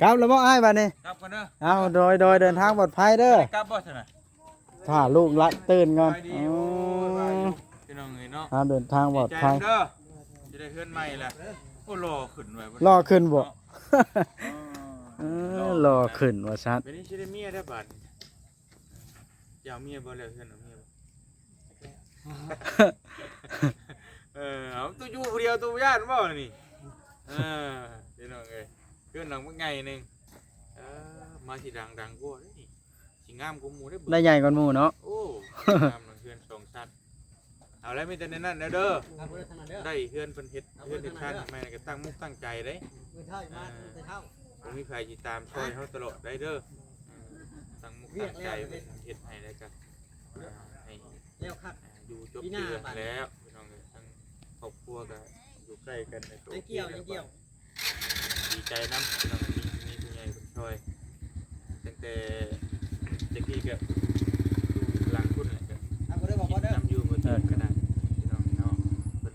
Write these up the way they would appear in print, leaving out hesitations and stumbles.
กลับแล้วบ่อ้ายบัดนี้กลับกันเด้อเอาโดยเดินทางปลอดภัยเด้อกลับบ่ใช่ไหมถ้าลูกละตื่นก่อนพี่น้องเนาะเดินทางปลอดภัยเด้อจะได้เฮือนใหม่แหละโอ้รอขึ้นไว้รอขึ้นบ่รอขึ้นว่าซัดเป็นนี่สิได้เมียได้บาดอยากเมียบ่แล้วเฮือนเอาเมียบ่เอาตัวอยู่ผู้เดียวตัวย่านบ่นี่พี่น้องเอ้ยเฮือนหลังบ่ใหญ่นึงมาสิดังกว่านี่สิงามกว่าหมู่ได้ใหญ่กว่าหมู่เนาะโอ้งามเฮือน2ชั้นเอาแล้วมีแต่ในนั้นเด้อได้เฮือนเพิ่นเฮ็ดเฮือนชั้นแม่ก็ตั้งมุกตั้งใจเด้ผมมีใครติดตามช่วยเฮาตลอดได้เด้อตั้งมุกตั้งใจเฮ็ดให้ได้กันให้อยู่จบเดือนแล้วพี่น้องทั้งครอบครัวก็อยู่ใกล้กันในตัวเกี่ยวดีใจนำพี่น้องมีผู้ใหญ่เพิ่นช่วยตั้งแต่เด็กๆก็หลังคุณเลยก็นำอยู่บ่ถึงขนาดพี่น้องเนาะเพิ่น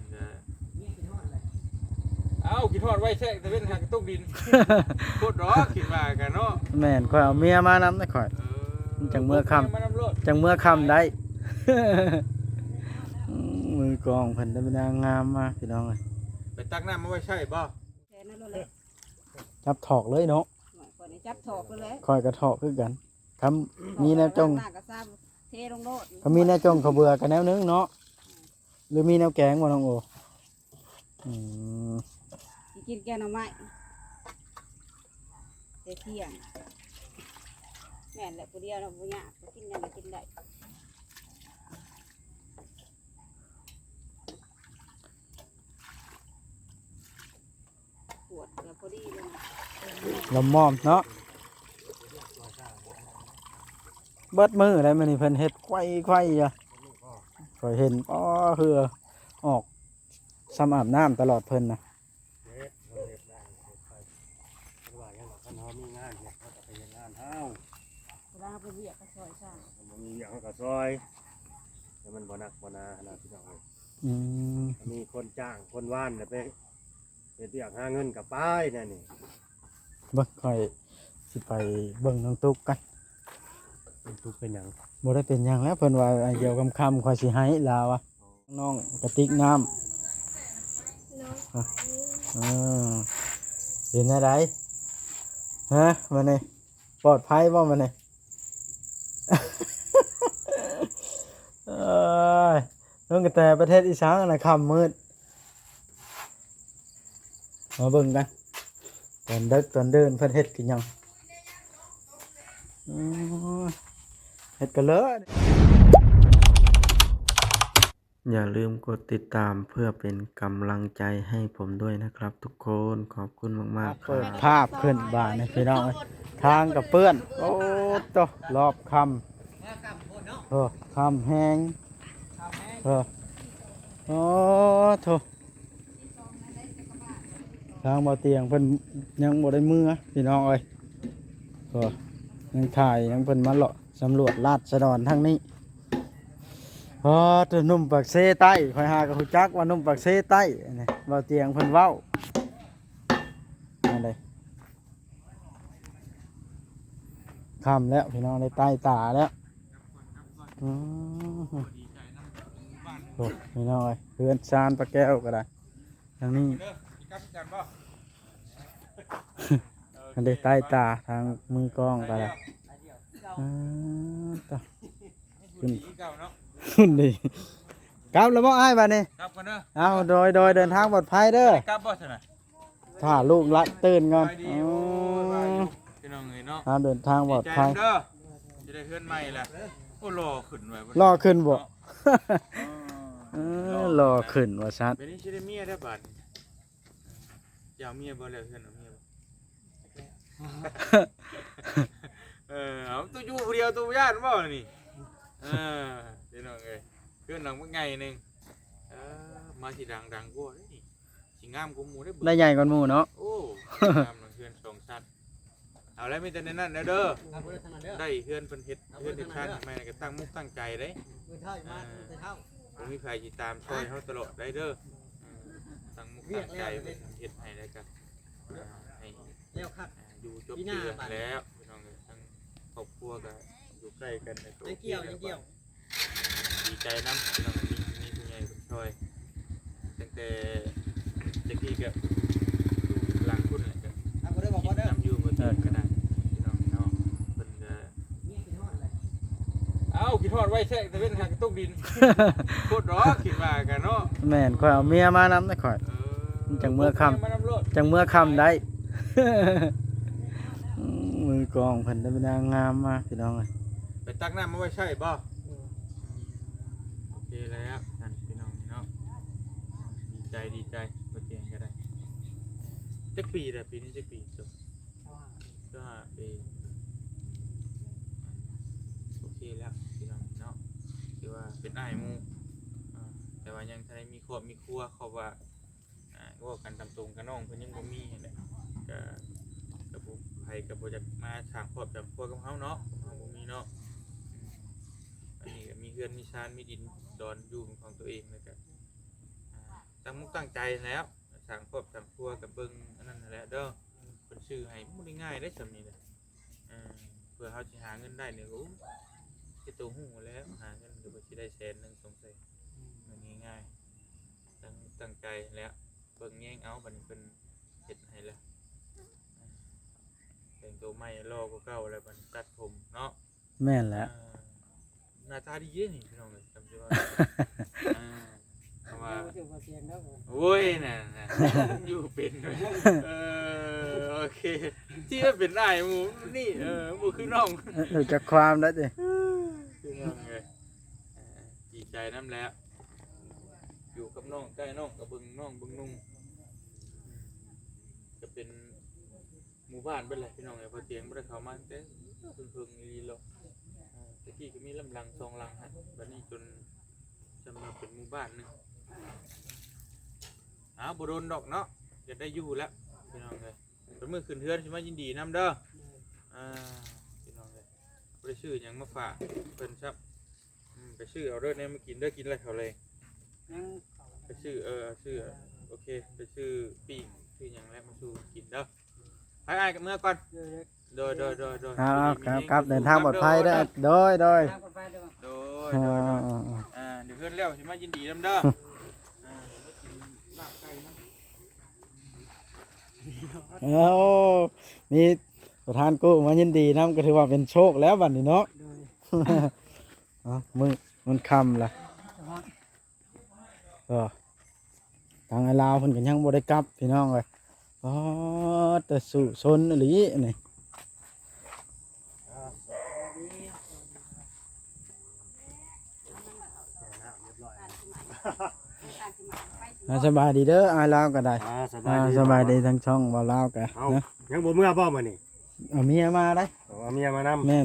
กินทอดไว้แท้แต่เป็นหากระตุกดินโคตรร้อคิดว่ากันเนาะแม่นข่อยเอาเมียมานำได้ข่อยจังเมื่อค่ำได้มือกองเพิ่นได้เป็นนางงามมาพี่น้องเอ้ยไปตักน้ำมาไว้ใช่บ่จับถอกเลยเนาะจับถอกเลยข่อยก็ถอกคือกันคำมีแนวจงเทลงโลดเขามีแนวจงเขาเบื่อกันแนวนึงเนาะหรือมีแนวแกงบ่น้องโอกินแกงหน่อไม้เที่ยงแม่นแหละผู้เดียวเนาะผู้ยากกินยังกินได้ปวดแล้วพอดีเลยลมมอมเนาะเบิดมืออะไรมันนี่เพิ่นเฮ็ดไข่จ้ะข่อยเห็นคือออกซ้ำอาบน้ำตลอดเพิ่นนะไปเวียกกระซอยซ่ามันมีอย่างกระซอยแต่มันบ่นักบ่นาขนาดพี่น้องเลยมีคนจ้างคนว่านเนี่ยไปเรียกหาเงินกับป้ายนี่เบิ่งค่อยสิไปเบิ่งน้องตุ๊กกันตุ๊กเป็นหยังบ่ได้เป็นหยังแล้วเพิ่นว่าเดี๋ยวค่ำๆค่อยสิให้ลาวะน้องกระติกน้ำเห็นอะไรฮะมันนี่ปลอดภัยบ่มันนี่ต้องกระแตประเทศอีสานนะค่ำมืดมาเบิ่งกันตอนเดินประเทศกินยังเฮ็ดกันเลยอย่าลืมกดติดตามเพื่อเป็นกำลังใจให้ผมด้วยนะครับทุกคนขอบคุณมากๆเปิดภาพขึ้นบ้านพี่น้องทางกับเปื้อนโอ้โตรอบคำคำแห้งโอ้โถทางบ่อเตียงเพิ่นยังบ่ได้มือพี่น้องเอ้ยยังถ่ายยังเพิ่นมาเลาะสำรวจลาดสะดอนทางนี้ตัวนุ่มปากเซใต้คอยหากับฮู้จักว่านุ่มปากเซใต้นี่บ่อเตียงเพิ่นเว้าอะไรค่ำแล้วพี่น้องได้ใต้ตาแล้วโอ้พี่น้องเอ้ยเพื่อนชานปลาแก้วก็ได้ทางนี้อันได้ใต้ตาทางมือกล้องก็ได้ขึ้นดีกลับแล้วบ่อ้ายบัดนี้กลับกันเด้อเอาโดยเดินทางปลอดภัยเด้อกลับบ่ใช่ไหมถ้าลูกละตื่นก่อนพี่น้องเนาะเดินทางปลอดภัยเด้อจะได้เฮือนใหม่แหละโอ้รอขึ้นไว้รอขึ้นบ่รอขึ้นว่าซัดเป็นนี่สิได้เมียได้บาดอยากเมียบ่แล้วเฮือนเอาเมียบ่เอาตัวอยู่ผู้เดียวตัวย่านบ่นี่พี่น้องเอ้ยเฮือนหลังบ่ใหญ่นึงมาสิดังกว่านี่สิงามกว่าหมู่ได้ใหญ่กว่าหมู่เนาะโอ้งามเฮือน2ชั้นเอาแล้วมีแต่ในนั้นเด้อได้เฮือนเพิ่นเฮ็ดเฮือนชั้นแม่ก็ตั้งมุกตั้งใจเด้ผมมีใครติดตามช่วยเฮาตลอดได้เด้อตั้งมุกตั้งใจเฮ็ดให้ได้กันให้อ อยู่จบเดือนแล้วพี่น้องทั้งครอบครัวก็อยู่ใกล้กันในตัวเกี่ยวดีใจน้ำพี่น้องมีผู้ใหญ่คนช่วยตั้งแต่เด็กที่ก็หลังคุณเลยก็นำอยู่บนเดินขนาดพี่น้องเนาะเป็นคิดทอดไว้แท้แต่เป็นหางตกดินโคตรร้อคิดว่ากันเนาะ แม่นข่อยเอาเมียมานำนะข่อยจังเมื่อค่ำจังเมื่อค่ำได้ มือกองเพิ่นได้เป็นนางงามมากพี่น้องเอ้ย ไปตักน้ำมาไว้ใช่ป่ะโอเคแล้วนั่นพี่น้องเนาะดีใจโอเคก็ได้จักปีแต่ปีนี้จักปีจบก็5 ปีโอเคแล้วพี่น้องเนาะคือว่าเป็นอ้ายหมู่แต่ว่ายังทันได้มีครอบมีครัวเขาว่าว่ากันตามตรงกันน้องเพิ่นยังบ่มีแหละก็กับผมไผกับบ่อยากมาสร้างครอบกับครัวกับเฮาเนาะเฮาบ่มีเนาะอันนี้ก็มีเฮือนมีชานมีดินดอนอยู่เป็นของตัวเองแล้วก็ตั้งมุกตั้งใจแล้วสร้างครอบสร้างครัวกับเบิ่งอันนั้นนั่นแหละเด้อเพิ่นชื่อให้บ่ได้ง่ายได้ซำนี้แหละเพื่อเฮาสิหาเงินได้เนี่ยโอ้คือตัวฮู้แล้วหาเงินเดี๋ยวบ่สิได้100,000 200,000มันง่ายๆตั้งใจแล้วเบิ่งแยงเอาบัดนี้เพิ่นเฮ็ดให้แล้วแต่งตัวใหม่รอก็เก่าแล้วบัดตัดผมเนาะ แม่นแล้ว หน้าตาดีเด้นี่พี่น้องเอ้ยจำได้ว่าเพราะว่าโอ้ยน่ะอยู่เป็นเลยโอเคที่ว่าเป็นอ้ายหมู่นี่หมู่คือน้อง รู้จักความแล้วติ คือน้องเอ้ยดีใจนำแล้วอยู่กับน้องใกล้น้องก็เบิ่งน้องเบิ่งนุ่งก็เป็นหมู่บ้านเบิดแหละพี่น้องเอ้ยพอเตียงบ่ได้เข้ามาแต่เพิ่งๆอีหลีหรอกตะกี้ก็มีลำลัง2ลังฮะบัดนี้จนจะมาเป็นหมู่บ้านนึงบ่โดนดอกเนาะจะได้อยู่แล้วพี่น้องเอ้ยเป็นมื้อขึ้นเฮือนสิมายินดีนำเด้อพี่น้องเอ้ยบ่ได้ซื้อหยังมาฝากเพิ่นครับไปซื้อเอาเด้อเนี่ยมากินเด้อกินแล้วเขาเลยไปซื้อซื้อโอเคไปซื้อปิ้งซื้อหยังแล้วมาสู่กินเด้อไปอ้ายกับเมื่อก่อนโดยครับเดินทางปลอดภัยได้โดยเดี๋ยวเพื่อนเลี้ยวสิมายินดีนำเด้อมีประธานกู้มายินดีนํก็ถือว่าเป็นโชคแล้วบัดนี้เนาะมันค่ำล่ะทางไอ้ลาวเพิ่นก็ยังบ่ได้กลับพี่น้องเอ้ยแต่สู่ซนอีหลีนี่สบายดีเด้อไอ้ลาวก็ได้สบายดีทั้งช่องบ่ลาวก็นะ ยังบ่เมื่อบ่มื้อนี้ เอาเมียมาได้ เอาเมียมานำ แม่น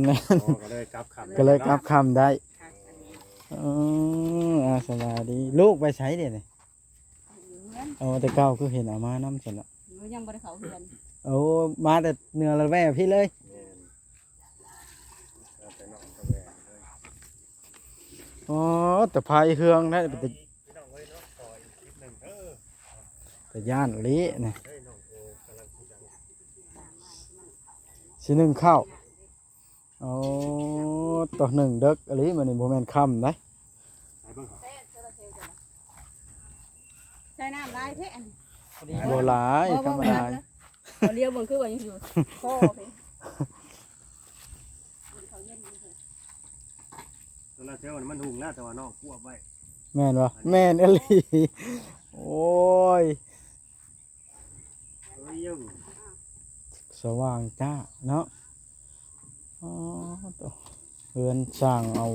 ก็เลยกลับคำ ก็เลยกลับคำได้สบายดีลูกไปใช้เดี๋ยวนี้แต่เก่าคือเห็นเอามาน้ำฉันละ ยังบ่ได้เข้าเฮือน มาแต่เนื้อละแว่พี่เลยแต่พายเครื่องได้แต่ย่านลินี่สิหนึ่งข้าวต่อหนึ่งเด็กอะไรมันนี่โมเมนต์ค่ำได้ ใช้น้ำลายเพ่น โบหลายธรรมดา เขาเลี้ยวบนคือว่ายังอยู่โค้เพ่น ตัวละเซลมันหุงแล้วแต่ว่านอกคั่วไว้ แม่นวะแม่นอลีโอ้ยสว่างจ้าเนาะเพื่อนสั่งเอา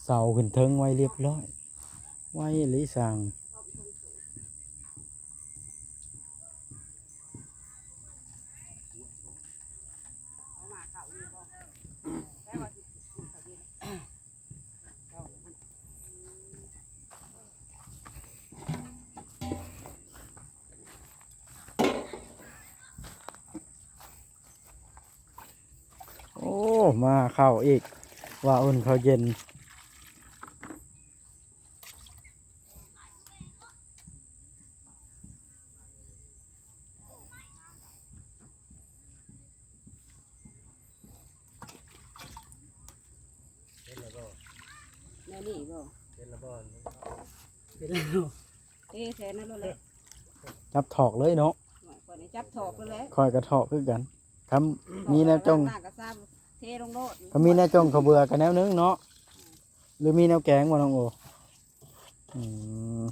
เสาขึ้นเทิงไว้เรียบร้อยไว้ลิสั่งมาเข้าอีกว่าอุ่นเขาเย็น ลี่บ่ เป็นระบอน เป็นแล้วแสนนั่นเลย จับถอกเลยเนาะ ก่อนจับถอกแล้ว คอยกระถอกคือกันคำมีแนวจง กระซ้ำเทลงโลด ก็มีแนวจงเขาเบื่อกันแนวนึงเนาะหรือมีแนวแกงบ่น้องโออืม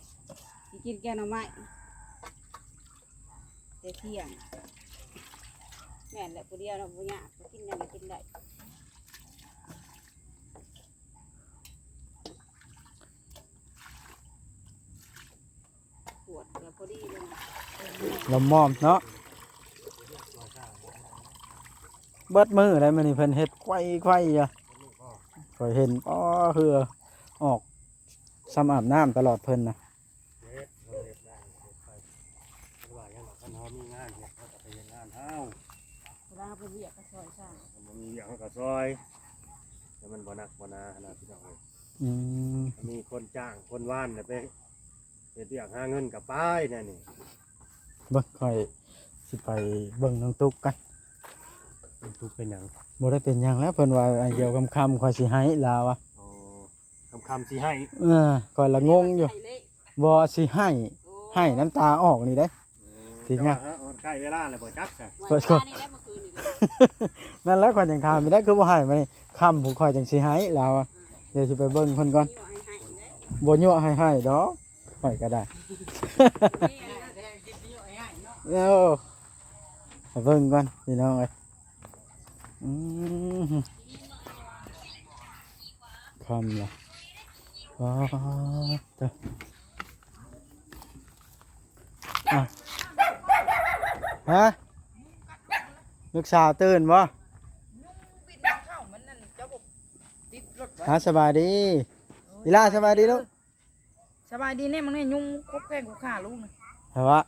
กินแกงหน่อไม้เที่ยงแม่นแหละผู้เดียวเราผู้ยากกินยังกินได้ปวดแล้วพอดีเลย ลมมอมเนาะเบิดมืออะไรมันนี่เพิ่นเฮ็ดไขว้ๆอ่ะข่อยเห็นอ๋อคือออกซ้ำอาบน้ำตลอดเพิ่นนะ เฮ็ดเราเฮ็ดได้เฮ็ดไปเพราะว่าอย่างเราคันเฮามีงานเฮ็ดเขาก็ไปเฮ็ดงานเฮา เวลาไปเรียกก็ซอยสร้าง ถ้าบ่มีอย่างเขาก็ซอยแต่มันบ่หนักบ่หนาขนาดพี่น้องเอ้ย อืม ถ้ามีคนจ้างคนว่านน่ะไปเฮ็ดเวียกหาเงินกับป้ายแน่นี่ เบิ่งข่อยสิไปเบิ่งน้องตุ๊กกัน มันทุกข์เป็นหยัง บ่ได้เป็นหยังแล้วเพิ่นว่าอันเดียวคำข่อยสิให้ลาวอ่ะ อ๋อคำสิให้ ข่อยละงงอยู่บ่สิให้น้ำตาออกนี่เด้ จริงอะ แต่ว่าใกล้เวลาแล้วบ่จักจ้ะ วันนี้ได้เมื่อคืนนี่ นั่นแหล้วข่อยจังถามไม่ได้คือบ่ให้มานี่ค่ำผมข่อยจังสิให้ลาวอ่ะเดี๋ยวสิไปเบิ่งเพิ่นก่อนบ่ยั่วให้ดอกข่อยก็ได้ เอาไปเบิ่งก่อนพี่น้องเอ้ยอืมคำละว้าวเจ้าอ่ะฮะลูกสาวตื่นบ่ฮะสบายดีอีล่าสบายดีลูก สบายดีเนี่ยมันเนี่ยยุ่งคบแกงกูฆ่าลูกนะ เหรอวะ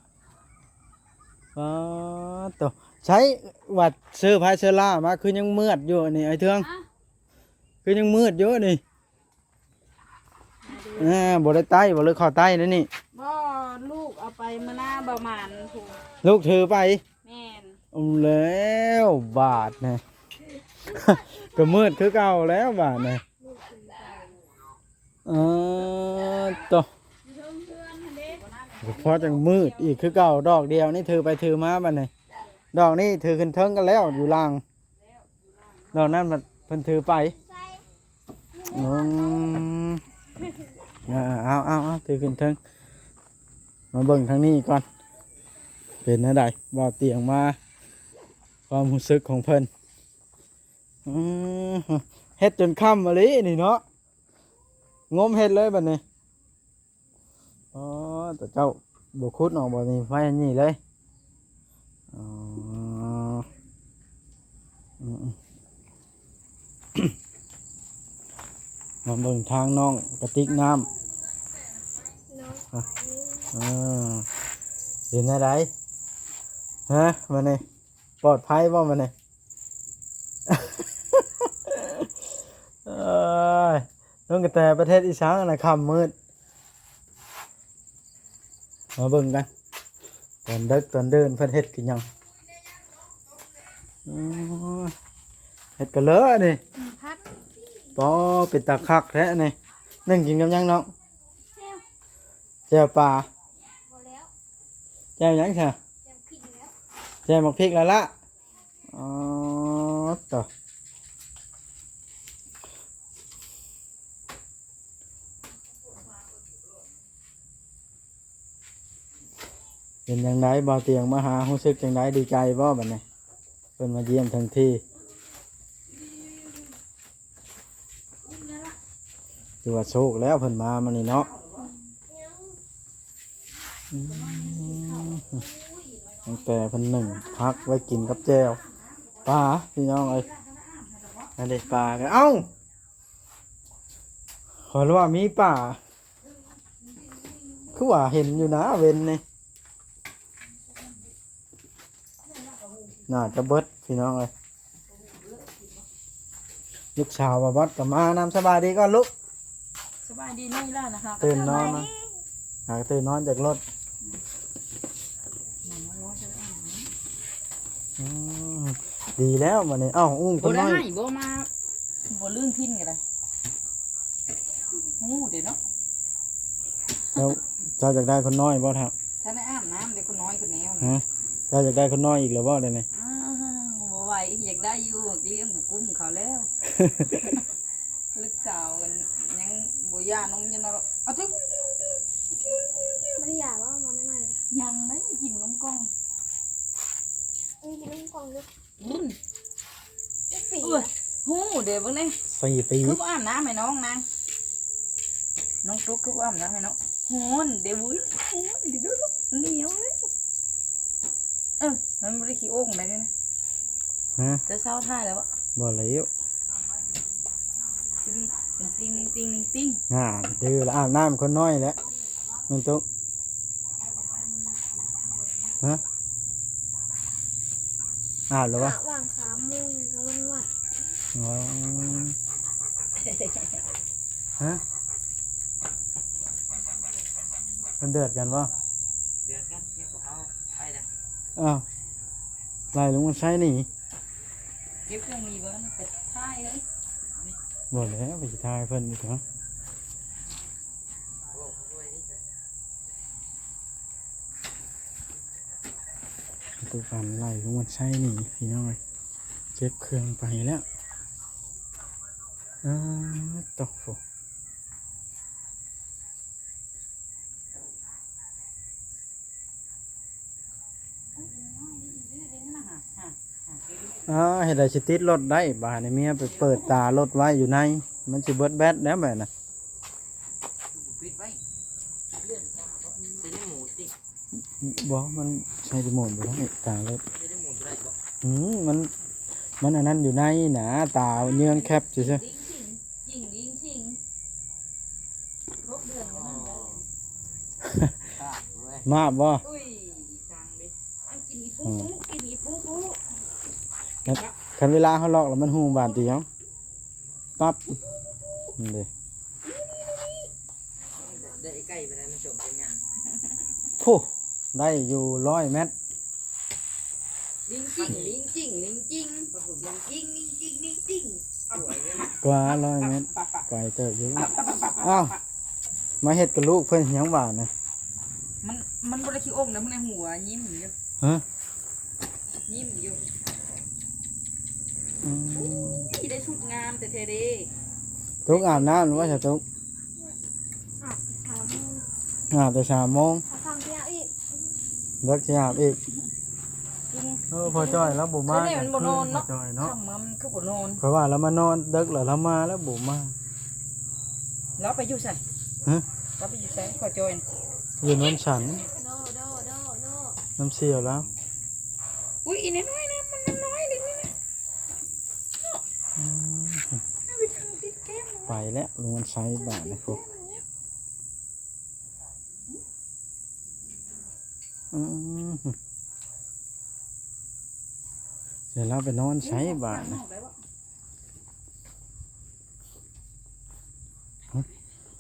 อ๋อตัวใช้วัดเสื้อผ้าเสื้อล่ามาคือยังมืดอยู่นี่ไอ้เทืองคือยังมืดอยู่นี่บ่ได้ใต้บ่เลยขอใต้นั่นนี่ บ่ลูกเอาไปมาหน้าประมาณถูก ลูกถือไป แม่น แล้วบาทนะ ก็มืดคือเก่าแล้วบาทนะตัวพอจังมืดอีกคือเก่าดอกเดียวนี่ถือไปถือมาบัดนี้ดอกนี่ถือขึ้นเทิงกันแล้วอยู่ล่างดอกนั้นมันเพิ่นถือไปเอาถือขึ้นเทิงมาเบิ่งทางนี้ก่อนเป็นอะไรบ่าวเตียงมาความรู้สึกของเพิ่นเฮ็ดจนค่ำมาเลยนี่เนาะงมเฮ็ดเลยบัดนี้อ๋อแต่เจ้าบุคุดออกบ่นี่ไฟอันนี้เลยอ๋อมาเบิ่งทางน้องกระติกน้ำเห็นอะไรฮะมาเนี่ยปลอดภัยบ่มาเนี่ย น้องกระแตประเทศอีสานนะค่ำมืดมาเบิ่งกันตอนดึกตอนเดินเพิ่นเฮ็ดกินหยังเฮ็ดกันเลยนี่ พัด ปอเป็นตาคักแท้นี่นึ่งกินกับหยังน้องแจ่วปลาแจ่วหยังค่ะแจ่วหมกพริกแล้วล่ะอ๋อต่อเป็นจังไดบ่าวเตียงมาหารู้สึกจังไดดีใจบ่บัดนี้เพิ่นมาเยี่ยมทั้งที่ถือว่าโชคแล้วเพิ่นมามื้อนี้เนาะตั้งแต่เพิ่นหนึ่งพักไว้กินกับแจ่วปลาพี่น้องเอ้ยนั่นเด็ดปลากันเอ้าขอรู้ว่ามีปลาคือว่าเห็นอยู่นะเว้นนี่น่าจะเบิดพี่น้องเอ้ยลูกสาวมาบัดกับมานำสบายดีก่อนลูก สบายดีนี่แล้วนะคะ ตื่นนอนนะหากตื่นนอนจากรถดีแล้ววันนี้เอ้าอุ้มค บ่ น ได้ น้อย ให้บ่มาบ่ลื่นทิ้นกันเลย หูเดี๋ยวเนาะ แล้วเจ้าอยากได้คนน้อยบ่ครับ ถ้าไม่อาบน้ำเด็กคนน้อยคนแนว ฮะเจ้าอยากได้คนน้อยอีกหรือบ่ได้นี่ บ่ไหวอยากได้อยู่เลี้ยงกับกุ้มเขาแล้ว ลูกสาวกันยังบ่ย่านมจังเนาะเอาตึ๊ง ไม่ได้อยากว่ามันนั่นเลย ยังได้กินนมกล่อง กินน้ำกล่องด้วย รุ่น ไม่ปี เอ้ยหูเดี๋ยวเบิ่งนี่ 4 ปี คือบ่อาบน้ำให้น้องนางน้องตุ๊กคือบ่อาบน้ำให้น้องโหนเดี๋ยวเว้ยโหนเดี๋ยวลูกเหนียวเลยมันบ่ได้ขี้โอ่งได้นี่นะ ฮะ จะเศร้าท่าแล้วบ่ บ่แล้ว ติ้งติ้งติ้งติ้งติ้ง ดื้อแล้วอาบน้ำคนน้อยแล้วมันตุ๊กฮะอาบแล้ววะ วางขามุ้งก็ลงว่า อ๋อฮะมันเดือดกันวะ เดือดกันเก็บเอาไปนะ อ้าวไล่ลงมาใช้หนี่ เก็บเครื่องมีเบิ่งไปท่ายเฮ้ย บ่แล้วไปสิทายเพิ่นอีกเหรอตัวฟันไล่ลงมาใช้หนี่พี่น้อยเก็บเครื่องไปแล้วตกฝน เฮ็ดได้สิติดรถได้บาดนี้เมียไปเปิดตารถไว้อยู่ในมันสิเบิดแบตแล้วแม่น่ะ ปิดไว้เลื่อนตาเพราะจะได้หมูติ บ่มันใช้รีโมทบ่ได้ตารถ จะได้หมูได้บ่ มันอันนั้นอยู่ในหนาตาเยืองแคบซื่อ ดิ้งชิงดิ้งชิงครบเดือนกันนั่นเลย ๆมาบ่ อุ้ยสั่งดิ กินอีปูกินอีปูปู คันเวลาเฮาลอกแล้วมันฮู้บาดเดียวปั๊บนี่เด้ ได้ใกล้ไปแล้วมันจบเป็นยัง พุได้อยู่100 เมตร ลิงจิ้งลิงจิ้งลิงจิ้งลิงจิ้งลิงจิ้งลิงจิ้ง สวยเลย กว่า100 เมตรไกลเติบอยู่อ้าวมาเฮ็ดกับลูกเพิ่นหยังว่าน่ะ มันบ่ได้ขี้อกนะมันในหัวยิ้มอยู่ ฮะ ยิ้มอยู่ อืม ที่ได้ชุดงามแต่เทเด ตุกอาบน้ำหรือว่าจะตุก ขามุ้ง อาบแต่3 โมง ขาฟังเพี้ยอีก เลิกสิอาบอีก จริง พอจ้อยแล้วบ่มา คือเนี่ยมันบ่นอนเนาะ พอจ้อยเนาะ ทำมันคือบ่นอน เพราะว่าเรามานอนดึกแล้วเรามาแล้วบ่มา แล้วไปอยู่ใส่ ฮะ แล้วไปอยู่ใส่ขอจอย อยู่นนฉัน โดโดโดโด น้ำเสียวแล้ว อุ้ยอีน้อยนะมันน้อยเลยนี่นะ ไปทางติดแก้ม ไปแล้วลุงมันใช้บาทนะพวกเดี๋ยวเราไปนอนใช้บาทนะเ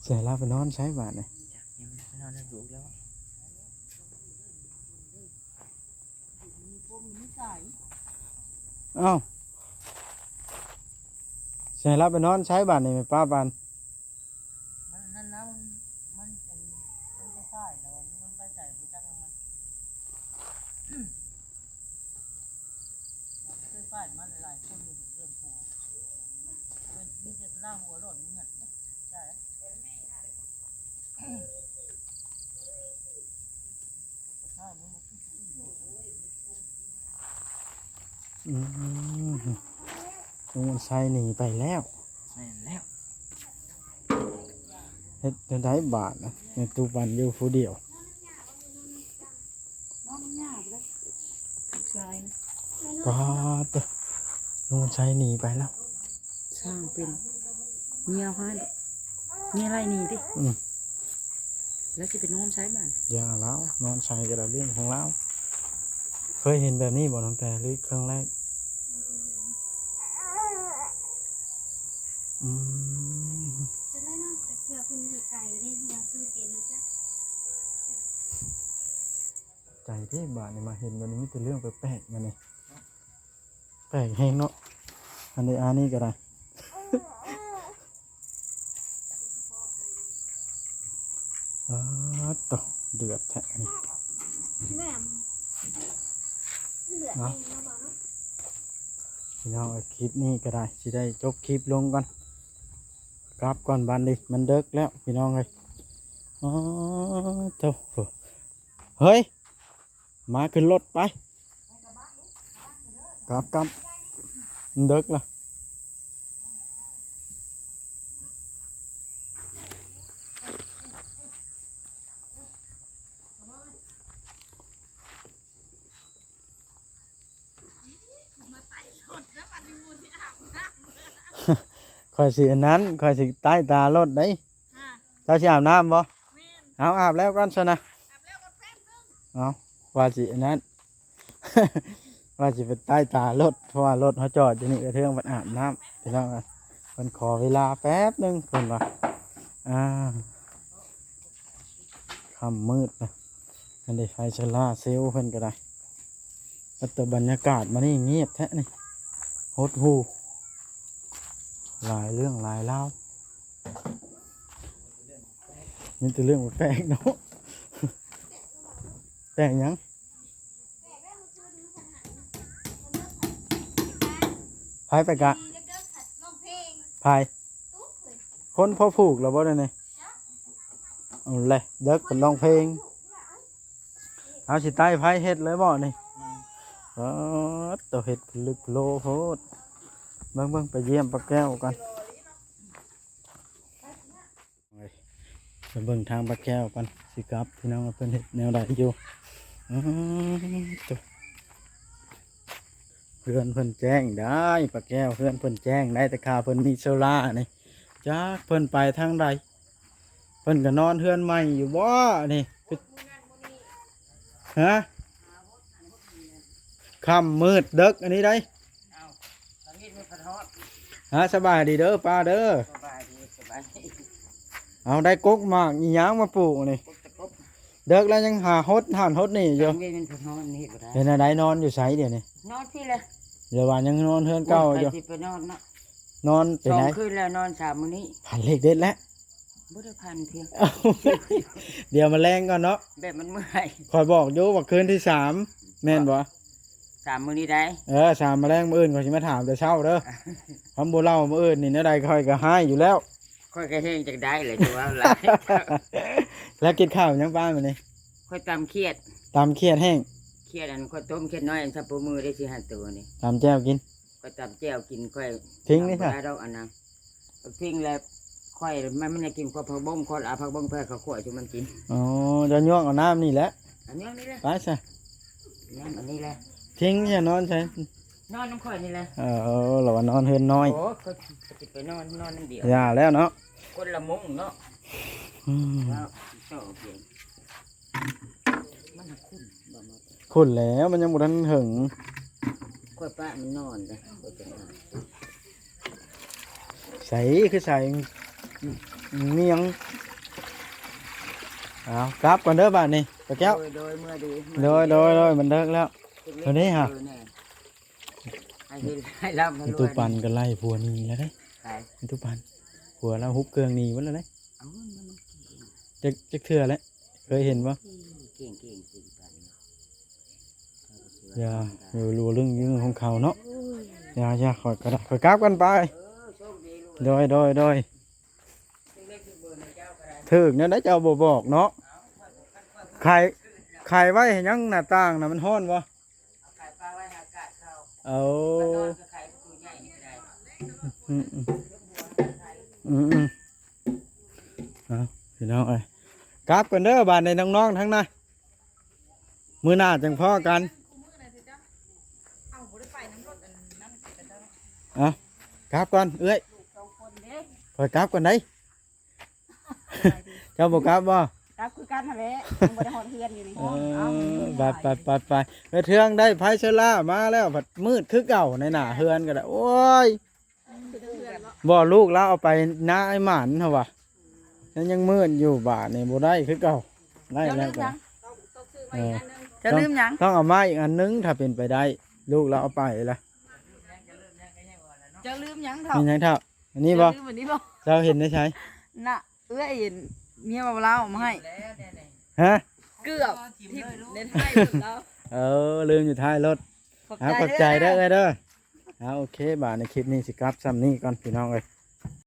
ดี๋ยวเราไปนอนใช้บาทนะ ยังไม่นอนได้ดูแล้ว เอ้าเดี๋ยวเราไปนอนใช้บาทนี่ไหมป้าปาน มันนั่นนะมันเป็นมันไม่ใช่แต่ว่ามันไปใส่ผู้จักมันเคยฟาดมาหลายๆคนอยู่เรื่องผัวเป็นมีแต่ล่าหัวหล่นเงี้ยใช่ลุงมันใช้หนีไปแล้ว แม่นแล้ว เฮ็ดจะได้บาทนะในตู้ปันอยู่ผู้เดียว น้องยากเลยใช่นะ ป้าเตะลุงมันใช้หนีไปแล้ว สร้างเป็นเมียเขาให้เมียไรนี่ดิแล้วจะไปนอนใช้บ้าน อย่าแล้วนอนใช้กระเรื่องของเราเคยเห็นแบบนี้บ่น้องแต่หรือครั้งแรกอืม จะได้นอกแต่เผื่อคุณอยู่ไกลได้มาคือเป็นจ้ะ ใจที่บาทนี่มาเห็นวันนี้มีแต่เรื่องแปลกๆมาเนี่ยแปลกแห้งเนาะอันนี้ก็ได้ ตกเดือดแท้นี่ แม่เหลือเองเนาะบ่เนาะ พี่น้องเอาคลิปนี้ก็ได้สิได้จบคลิปลงก่อนกลับก่อนบันดิมันเดึกแล้วพี่น้องเลยโตเฮ้ยมาขึ้นรถไปกลับมันเดึกละคอยสิอันนั้นคอยสิใต้ตารถได้เจ้าสิอาบน้ำบ่เอาอาบแล้วก่อนซะนะเอาว่าสิอันนั้น ว่าสิไปใต้ตารถเพราะว่ารถเขาจอดอยู่นี่กระเทืองมันอาบน้ำพี่น้องเพิ่นขอเวลาแป๊บหนึงเพิ่นว่าค่ำมืดนะอันนี้ไฟโซล่าร์เซลล์เพิ่นก็ได้แต่บรรยากาศมันนี่เงียบแท้นี่หดหูหลายเรื่องหลายเล่าวนี่แต่เรื่องแปลกเนาะ แปลกหยังพายไปกะพายคนพอผูกแล้วบ่ได้นี่เอาเลยเด็กเป็นร้องเพลงเอาสิใต้พายเฮ็ดเลยบ่นี่ตัวเฮ็ดลึกโลโพดเบิ่งไปเยี่ยมป้าแก้วกันไปเบิ่งทางป้าแก้วกันสิกลับพี่น้องเพิ่นเฮ็ดแนวใดอยู่ตัวเพื่อนเพิ่นแจ้งได้ป้าแก้วเพื่อนเพิ่นแจ้งได้แต่ข่าวเพิ่นมีโซล่านี่จักเพิ่นไปทางใดเพิ่นก็นอนเฮือนใหม่อยู่บ่นี่ฮะค่ำมืดดึกอันนี้ได้สบายดีเด้อป้าเด้อเอาได้กกมากอีหยังมาปลูกนี่เด็กแล้วยังหาฮดหันฮดนี่อยู่เห็นอะไรนอนอยู่ไสเดี๋ยวนี้ นอนพี่เลย เดี๋ยววันยังนอนเทือนเก่าอยู่ ไปนอนนะ นอนไป สอ ไหน งคืนแล้วนอนสามมื้อนี้ ผ่านเลขเด็ดแล้ว บ่ได้พันเพียง เดี๋ยวมาแรงก่อนเนาะ แบบมันเมื่อย คอยบอกอยู่ว่าคืนที่3แม่นบ่ สามมื้อนี้ได้ 3มาแรงมื้ออื่นก่อนสิมาถามแต่เช้าเด้อคำบ่เล่ามื้ออื่นนี่แนวใดค่อยก็หายอยู่แล้ว ค่อยก็เฮงจักได้เลยจังว่าหลาย แล้วกินข้าวยังป้ามื้อนี้ ค่อยตำเครียด ตามเครียดแห้ง เครียดอันค่อยต้มเครียดน้อยอันซับปูมือได้สิหันตัวนี่ ตามแจ่วกิน ค่อยตำแจ่วกินค่อย ทิ้งนี่ค่ะ บ่ได้ดอกอันนั้นทิ้งแล้วค่อยมันได้กินข้าวผักบ้งข้าวอาผักบ้งเพื่อเขาขวดจุมันกิน อ๋อจะย่วงเอาน้ำนี่แหละ อันนี้นี่แหละ ไปซะ อันนี้แหละ ทิ้งอย่านอนใช่ นอนน้ำข่อยนี่แหละ เราว่านอนเฮือนน้อย โอ้ก็จะไปนอนน้ำเดียว อย่าแล้วเนาะ คนละมุ้งเนาะ อืม แล้วโซ่เพียงมันหักคุ้นบ่มา ขุ่นแล้วมันยังบ่ทันหึง ค่อยป้ามันนอนเลยค่อยจะนอน ใส่คือใส่เมียงเอากลับก่อนเด้อบ้านนี่ป้าแก้ว โดยเมื่อดี โดยมันเลิกแล้ว ตัวนี้ฮะ ให้เห็นให้รับให้รวย ตู้ปันก็ไล่ผัวหนีแล้วเด้ ใช่ ตู้ปันผัวเราฮุบเครื่องหนีไว้แล้วเด้ เอามัน จักเทื่อแล้วเคยเห็นบ่ เก่งกัน อย่ารู้เรื่องยืงของเขาเนาะอย่าขอยกระดาษขอยกลับกันไปโดยถึกเนี่ยได้เจ้าบ่บอกเนาะไข่ไว้ให้ยังหน้าต่างน่ะมันร้อนบ่ ขายปลาไว้หากาศเขา เอา นอนก็ขายประตูใหญ่นี่ก็ได้ เอาพี่น้องเอ้ยกลับกันเด้อบ้านในน้องๆทั้งนั้นมื้อหน้าจังพ้อกันเอากลับก่อนเอ้ยคอยกลับก่อนได้ เจ้าบ่กลับบ่ รับคือกันหั่นแหละยังบ่ได้ฮอดเฮือนอยู่นี่ ไปเทืองได้ไผเชล่ามาแล้วผัดมืดคือเก่าในหน้าเฮือนก็ได้โอ้ยบ่ลูกแล้วเอาไปหน้าไอ้หมันเหรอวะยังมืดอยู่บาทนี่บ่ได้คือเก่าได้แล้วก็ จะลืมหยัง ต้องเอามาอีกอันนึงถ้าเป็นไปได้ลูกเราเอาไปละ จะลืมหยังเฒ่า มีหยังเท่าอันนี้บ่ จะลืมอันนี้บ่ เจ้าเห็นได้ใช้ น่ะเอื้อย เมียบ่เล่ามาให้ ฮะ เกือบที่ในไทยแล้ว ลืมอยู่ท้ายรถขอบใจเด้อเอ้ยเด้อโอเคบาดในคลิปนี้สิกลับซ้ำนี้ก่อนพี่น้องเอ้ย